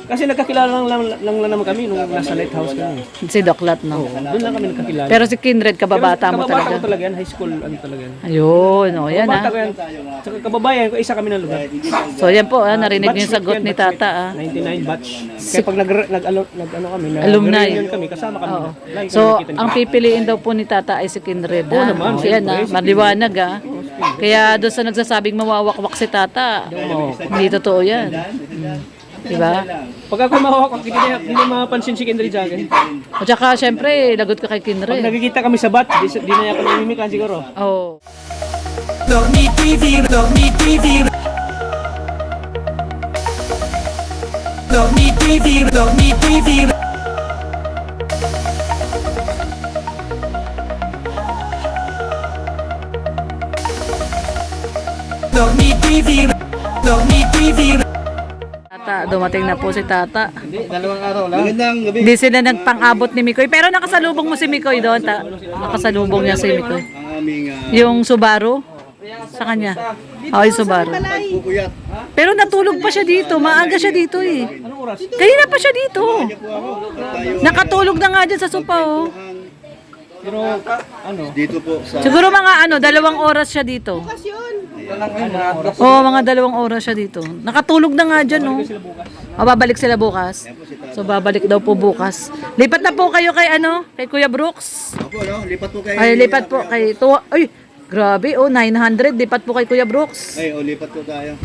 Kasi nagkakilala lang naman kami nung nasa lighthouse kami. Si Doklat, no? Oo, doon lang kami nagkakilala. Pero si Kindred, kababata mo Kababata talaga. ko talaga yan, high school ano talaga yan. Ayun, o yan Kababata ah. ko yan. Saka kababayan ko, isa kami ng lugar. So yan po, narinig niyo yung Batchmate sagot yan, ni batchmate. Tata ah. 99 batch. Kaya pag ano kami, Alumni. reunion kami, kasama kami. Oo. Lagi kami So, nakikita ang nila. pipiliin daw po ni Tata ay si Kindred. Oo naman, Yan siyempre. maliwanag ah. Kaya doon sa nagsasabing mawawakwak si Tata, hindi totoo yan. Diba? Pag ako mahawak, hindi na mapansin si Kindred sa akin. At saka, syempre, lagot ka kay Pag Kindred. nagkikita kami sa batch, di na ako namimikan siguro. Oh. Dormi TV, Dormi TV. Dormi TV, Dormi TV. Dormi TV, Dormi TV. Tata, dumating na po si Tata. Hindi, dalawang araw lang. Magandang gabi. Hindi sila nagpang-abot ni Mikoy. Pero nakasalubong mo si Mikoy doon. Nakasalubong niya si Mikoy. Ang aming Yung Subaru? Sa kanya. Oh, yung Subaru. pupuyat. Pero natulog pa siya dito. Maaga siya dito eh. Anong oras? Kanina pa siya dito. Kanya po ako. At tayo Nakatulog na nga dyan sa sopa oh. Pero, ano? dito po sa Siguro mga 2 oras siya dito. Oo, mga 2 oras siya dito. Nakatulog na nga dyan oh. Babalik sila bukas. So babalik daw po bukas. Lipat na po kayo kay kay Kuya Brooks. Opo, no? Lipat po kay Ay, lipat po kay ay, grabe oh, 900 lipat po kay Kuya Brooks. Ay, lipat po tayo.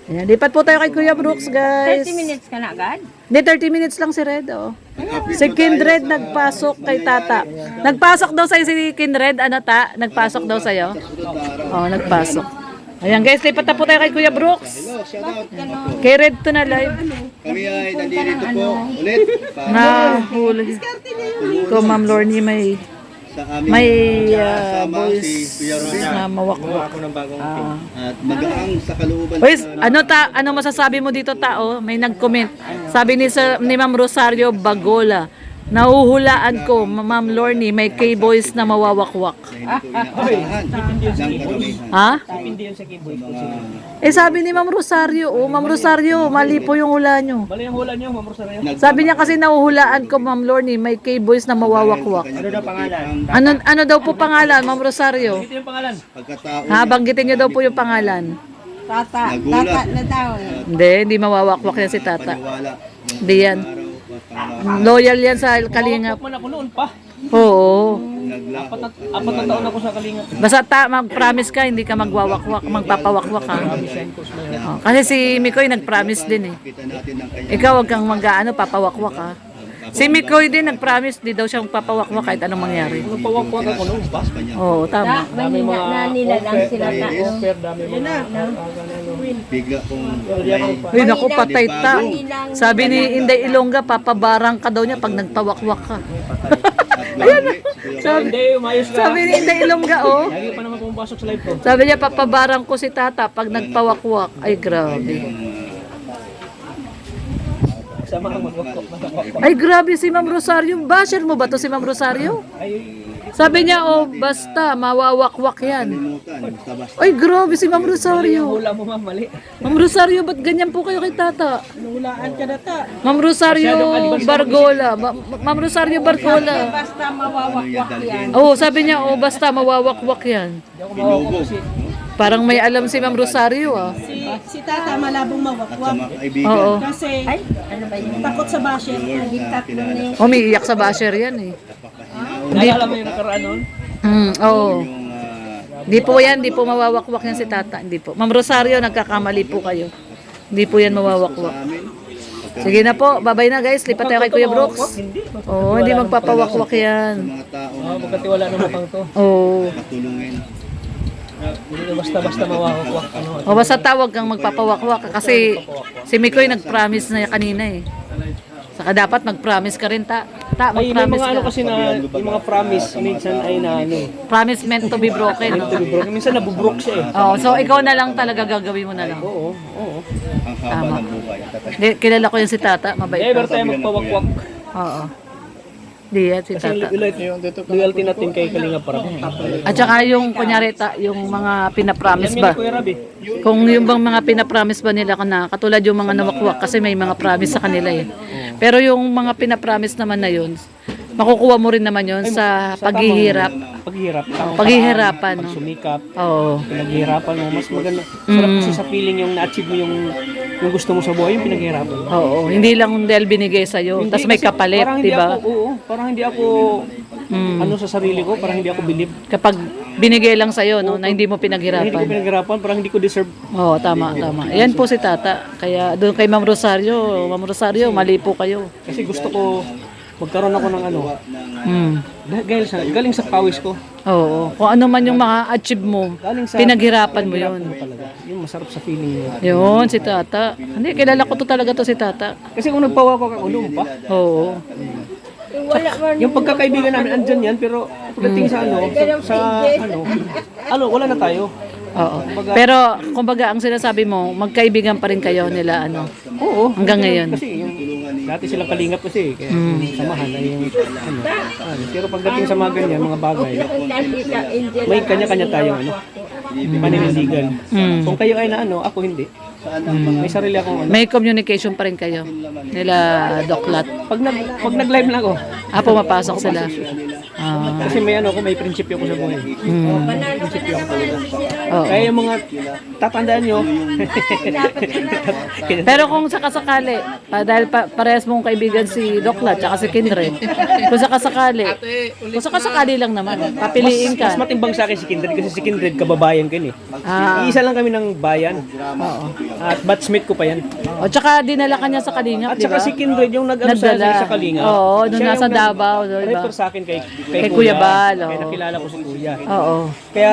Ayan, lipat po tayo kay Kuya Brooks, guys. 30 minutes ka na agad? Hindi, 30 minutes lang si Red, oh. Si Kindred nagpasok kay Tata. Nagpasok daw sa'yo si Kindred, Nagpasok daw sa'yo? Oo, nagpasok. Ayan guys, lipat na po tayo kay Kuya Brooks. Hello, shout out. Kay Red to na live. Kami ay nandito po ulit para Na huli. Ko, Ma'am Lorny, may sa aming kasama boys si Kuya Ron na mawakwak. Ako ng bagong at magaang sa kalooban Uy, ano masasabi mo dito tao? May nag-comment. Sabi ni Ma'am Rosario Bagola, nahuhulaan ko, Ma'am Lorny, may K-boys na mawawakwak. sa hindi po inaasahan ng karamihan. Ha? hindi yun sa keyboard ko sila. Sabi ni Ma'am Rosario, Ma'am Rosario, mali po yung hula nyo. Bali ang hula niyo, Ma'am Rosario. Sabi niya kasi nahuhulaan ko, Ma'am Lorny, may K-boys na mawawakwak. Ano daw pangalan? Ano daw po pangalan, Ma'am Rosario? Ito yung pangalan. Pagkatao Ha, banggitin niyo daw po yung pangalan. Tata Nagulat. na daw. Hindi mawawakwak yan si Tata. paniwala Hindi yan. araw Loyal yan sa Kalingap. Man ako noon pa. Oo. naglako. Apat na taon ako sa Kalingap. Basta mag-promise ka, hindi ka magwawakwak, magpapawakwak ha. Oh, kasi si Mikoy nag-promise din eh. Kita natin ng kanya Ikaw wag kang papawakwak ha. Si Mikoy din nag-promise, di daw siya magpapawakwak kahit anong mangyari. Pawak-pawak ako noon pa. Oo, tama. Mahina na nila lang sila tao. Pero dami mga bigla kong Uy, naku, patay ta. Sabi ni Inday Ilongga, papabarang ka daw niya pag nagpawakwak ka. Hindi, umayos ka. Sabi ni Inday Ilongga, oh. Lagi pa naman pumapasok sa live ko. Sabi niya, papabarang ko si Tata pag nagpawakwak. Ay, grabe. Sama kang magwakok. Ay, grabe si Ma'am Rosario. Basher mo ba to si Ma'am Rosario? Sabi niya, oh, basta, mawawakwak yan. basta-basta. Ay, grabe si Ma'am Rosario. Hula mo ma'am, mali. Ma'am Rosario, ba't ganyan po kayo kay Tata? Hulaan ka na ta. Ma'am Rosario Bargola. Ma'am Rosario Bargola. Basta mawawakwak yan. Oh, sabi niya, oh, basta mawawakwak yan. Binugo. Parang may alam si Ma'am Rosario, ah. Si Tata malabong At sa mawakwak mga kaibigan. Oo. kasi Ano ba yun? takot sa basher. Tatlo na yung Umiiyak sa basher yan, eh. Naalala mo yung nakaraan noon? Oo. Yung Di po yan, di po mawawakwak yan si Tata. Hindi po. Ma'am Rosario, nagkakamali po kayo. Hindi po yan mawawakwak. amin, Sige na po, babay na guys. Lipat tayo kay Kuya Brooks. Oo, hindi magpapawakwak yan. mga tao Pagkatiwala ng mukhang to. Oo. matulungin. Hindi na basta-basta mawawak. Ano? O basta tawag kang magpapawakwak kasi si Mikoy nag-promise na kanina eh. Saka dapat mag-promise ka rin ta. May Mag-promise mga ano ka. kasi na yung mga promise minsan ay na ano. Promise meant to be broken. No? Minsan nabubrok siya eh. Oh, so ikaw na lang talaga gagawin mo na lang. Oo, oo. Ang haba ng buhay. Kilala ko yan si Tata, mabait. Never tayo magpawakwak. Oo. Di yan si Kasi Tata. loyalty natin kay Kalinga Prab. At saka yung kunyari yung mga pinapromise ba? Kuya Rabi. Kung yung bang mga pinapromise ba nila na katulad yung mga nawakwak kasi may mga promise sa kanila eh. Pero yung mga pinapromise naman na yun, makukuha mo rin naman yun sa paghihirap. Paghihirap. Paghihirapan, no? Sumikap. Oo. Pinaghihirapan mo. Mas maganda. Sarap kasi sa feeling yung na-achieve mo yung gusto mo sa buhay, yung pinaghihirapan mo. Oo. Hindi lang dahil binigay sa'yo. Tapos may Kasi kapalit, parang hindi di ba? ako, oo, parang hindi ako ano sa sarili ko, parang hindi ako believe. Kapag binigay lang sa'yo, no, na hindi mo Hindi ko pinaghirapan. pinaghirapan, parang hindi ko deserve. Oo, tama, tama. Yan po si Tata. Kaya doon kay Ma'am Rosario, mali po kayo. Kasi gusto ko magkaroon ako ng ano, Hmm. galing sa pawis ko. Oo. Kung ano man yung ma-achieve mo, Galing sa pinaghirapan mo yun. talaga. Yung masarap sa feeling mo. Yun, si Tata. Hindi, kilala ko to talaga to si Tata. Kasi kung nagpawa ko ako noon pa, Oo. Wala man. yung pagkakaibigan namin andyan yan, pero pagdating sa wala na tayo. Oo. Pero, kumbaga, ang sinasabi mo, magkaibigan pa rin kayo nila, ano, Oo. hanggang ngayon. Kasi yung dati silang kalingap kasi, kaya yung samahan ay yung pero pagdating sa mga ganyan, mga bagay, may kanya-kanya tayong paninindigan. Kung kayo ay na ako hindi. May sarili akong May communication pa rin kayo nila Doklat. Pag nag-live na ako, Pumapasok sila. Ah, kasi may may prinsipyo ko sa buhay. Prinsipyo ako talaga. oo. Kaya yung mga tatandaan nyo, Pero kung sakasakali, dahil parehas mong kaibigan si Doklat at si Kindred, kung sakasakali lang naman, papiliin mas ka. matimbang sa akin si Kindred kasi si Kindred kababayan ko yun eh. Ah, Iisa lang kami ng bayan. At batchmate ko pa yan. o tsaka dinala ka niya sa Kalingap, At di saka ba? si Kindred yung nag-ano sa Kalinga. Oo, nung nasa Davao, di ba? Refer sa akin kay Kay Kuya Bal, oo. Kaya nakilala ko si Kuya. Oo, Kaya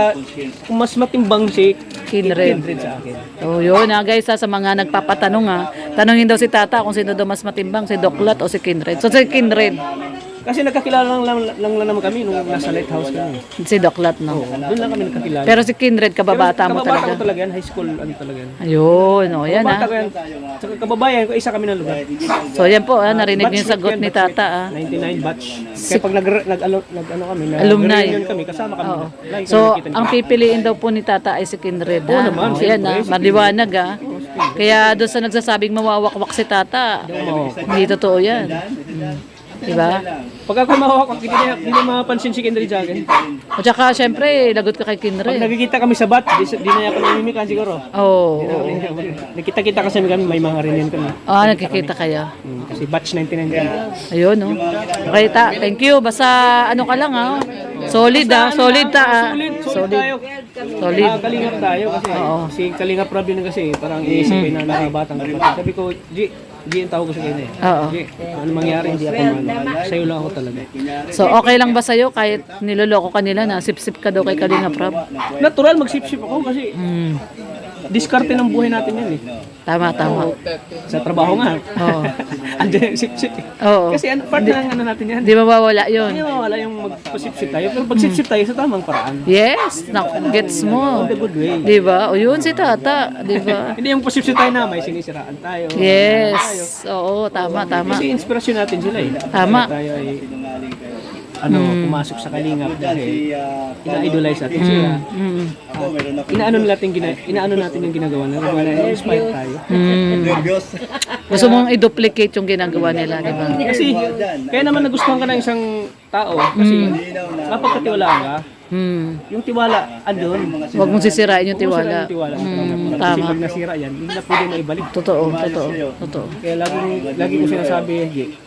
kung mas matimbang si Kindred. Kindred sa akin. Oh, yun guys, sa mga nagpapatanong tanungin daw si Tata kung sino daw mas matimbang, si Doklat o si Kindred. So si Kindred, Kasi nagkakilala lang naman kami nung nasa lighthouse kami. si Doklat, no? Doon lang kami nagkakilala. Pero si Kindred, kababata mo kababata ko talaga. talaga yan, high school talaga yan. Ayun, yan Kababata ko yan. Saka kababayan ko, isa kami ng lugar. So yan po, narinig niyo yung sagot ni Tata. 99 batch. Kaya pag nag-ano kami, Alumni. nag-reunion kami, kasama kami. Oo. Lagi kami So, nakikita ang pipiliin daw po ni Tata ay si Kindred. Oo naman, Yan siyempre. maliwanag Kaya doon sa nagsasabing mawawakwak si Tata, hindi totoo yan. Diba? Pag ako mahawak, hindi na mapapansin si Kendry sa akin. At saka, syempre, lagot ka kay Pag Kindred. nakikita kami sa bat, di na ako namimikan siguro. Oo. Nakita-kita kasi kami, may mga reunion kami. Nakikita kayo. Kasi batch 99 kami. Ayun, no? Okay, thank you. Basta, ano ka lang, Solid, solid Solid tayo. Solid. Kalingap tayo kasi si Kalingap Rob yun kasi parang iisipin na nakabatang kapatid. Sabi ko, G, ang tawag ko sa kanya eh. Oo. G, ano mangyari, hindi ako man. Sa'yo lang ako talaga. So, okay lang ba sa'yo kahit niloloko ka nila na sip-sip ka daw kay Kalingap Rob? Natural, magsip-sip ako kasi diskarte ng buhay natin yan eh. Tama. Sa trabaho nga. Oo. Andiyan yung sip-sip eh. Oo. Kasi part ng ano natin yan. Di mawawala yun. Hindi mawala yung magpasip-sip tayo. Pero pag sip-sip tayo sa tamang paraan. Yes, gets mo. The good way. Di ba? O yun si Tata, di ba? Hindi yung pasip-sip tayo na may sinisiraan tayo. Yes. Oo, tama. Kasi inspirasyon natin sila eh. Tama. Tayo ay pumasok sa Kalingap dahil ina-idolize natin sila. Inaano natin yung ginagawa na inspire tayo. Gusto mong i-duplicate yung ginagawa nila, di ba? Kasi kaya naman nagustuhan ka ng isang tao kasi napagkatiwalaan ka. Yung tiwala andun. Huwag mong sisirain yung tiwala. Tiwala. Kasi Tama. pag nasira yan, hindi na pwede na ibalik. Totoo. Kaya lagi ko sinasabi,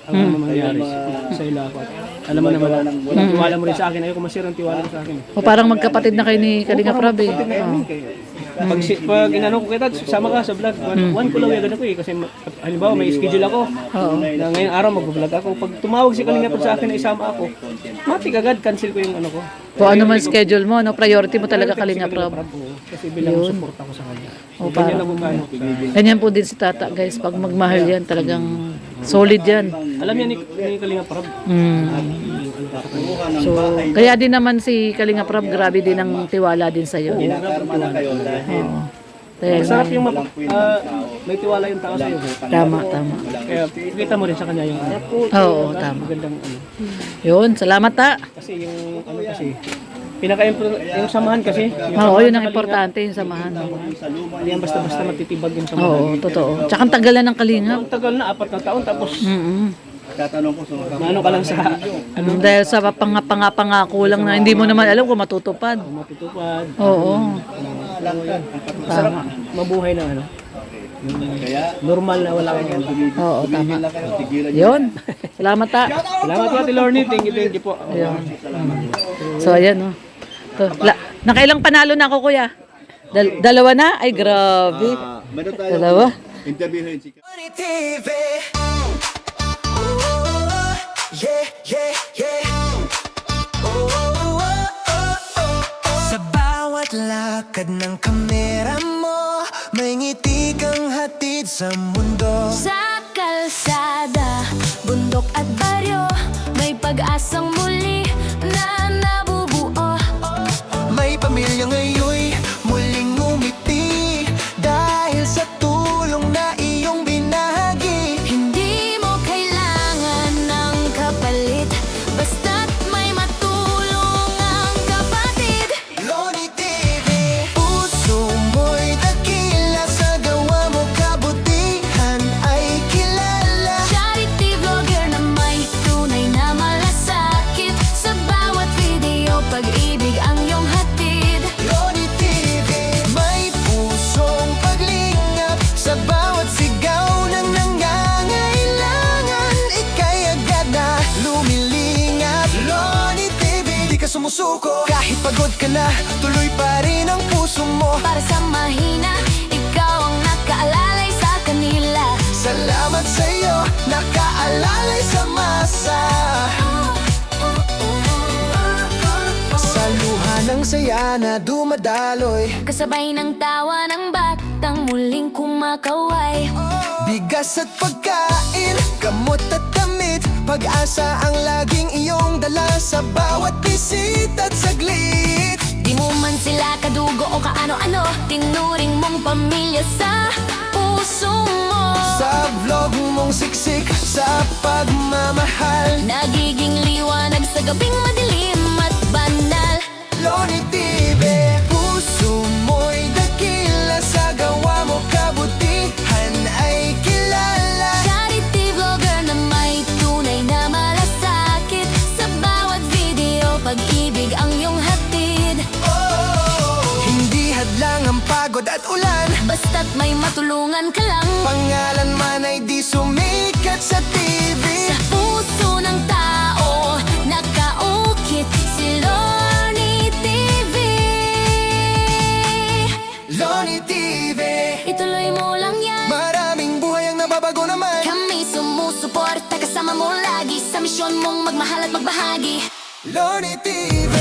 ang mangyayari sa ila ako. Alam mo naman, tiwala mo rin sa akin. Ayoko masira ang tiwala mo sa akin. O parang magkapatid na kayo ni Kalingap Rob eh. Pag inano ko kita, sama ka sa vlog. One ko lang yung ko eh. Kasi halimbawa may schedule ako. Na ngayong araw mag-vlog ako. Pag tumawag si Kalingap sa akin na isama ako, matik agad, cancel ko yung ano ko. Kung ano man schedule mo, priority mo talaga Kalingap Rob. Kasi bilang support ako sa kanya. O Ganyan parang, lang kung ano. ganyan po din si Tata guys. Pag magmahal yan, talagang solid yan. Alam yan ni Kalingap Rob. So, kaya din naman si Kalingap Rob, grabe din ang tiwala din sa'yo. Oo. Dahil Masarap yung may tiwala yung tao sa'yo. Tama, tama. Kaya kita mo rin sa kanya yung ano. Oo, tama. Magandang ano. Yun, salamat ta. Kasi yung ano kasi, yung samahan kasi. Yung Oo, samahan yun sa ang Kalingap, importante, yung samahan. Hindi yan basta-basta matitibag yung samahan. Oo, totoo. Tsaka ang tagal na ng kalingap. Ang tagal na, 4 na taon, tapos Tatanong ko sa mga ano ka lang sa Dahil sa pangako lang na hindi mo naman alam kung matutupad. matutupad. Oo. Masarap mabuhay na ano. kaya Normal na wala kang ano. Oo, tama. tigilan Yun. Salamat ta. Salamat po Ate Lorne, thank you po. Ayun. So, ayan, oh. To, nakailang panalo na ako, kuya? Dalawa na? Ay, grabe. meron tayo Dalawa? interviewin si Loni TV. Oh, yeah, yeah, yeah. Sa bawat lakad ng kamera mo, may ngiti kang hatid sa mundo. Sa kalsada, bundok at baryo, may pag-asang muli na nabubuo. May pamilya ngayon muling ngumiti dahil sa tulong na iyong binahagi. Hindi mo kailangan ng kapalit, basta't may matulong ang kapatid. Loni TV. Puso mo'y dakila, sa gawa mo kabutihan ay kilala. Charity vlogger na may tunay na malasakit, sa bawat video pag-ibig ang iyong hatid. Loni TV. May pusong paglingap sa bawat sigaw ng nangangailangan. Ika'y agad na lumilingap. Loni TV. Di ka sumusuko kahit pagod ka na, tuloy pa rin ang puso mo. Para sa mahina, ikaw ang nakaalalay sa kanila. Salamat sa'yo, nakaalalay sa masa. Sa luha ng saya na dumadaloy, Kasabay ng tawa ng batang muling kumakaway. bigas at pagkain, gamot at damit, pag-asa ang laging iyong dala sa bawat bisita at saglit. Di mo man sila kadugo o kaano-ano, tinuring mong pamilya sa puso mo. Sa vlog mong siksik, sa pagmamahal, Nagiging liwanag sa gabing madilim at banal. Loni TV. Puso mo'y dakila, sa gawa mo kabutihan ay kilala. Charity vlogger na may tunay na malasakit, sa bawat video pag-ibig ang iyong hatid. Hindi hadlang ang pagod at ulan, Basta't may matulungan ka lang, pangalan man ay di sumikat sa TV. sa puso ng tao nakaukit si Lorne TV. Loni TV. Ituloy mo lang yan, Maraming buhay ang nababago naman. kami sumusuporta, kasama mo lagi sa misyon mong magmahal at magbahagi. Loni TV.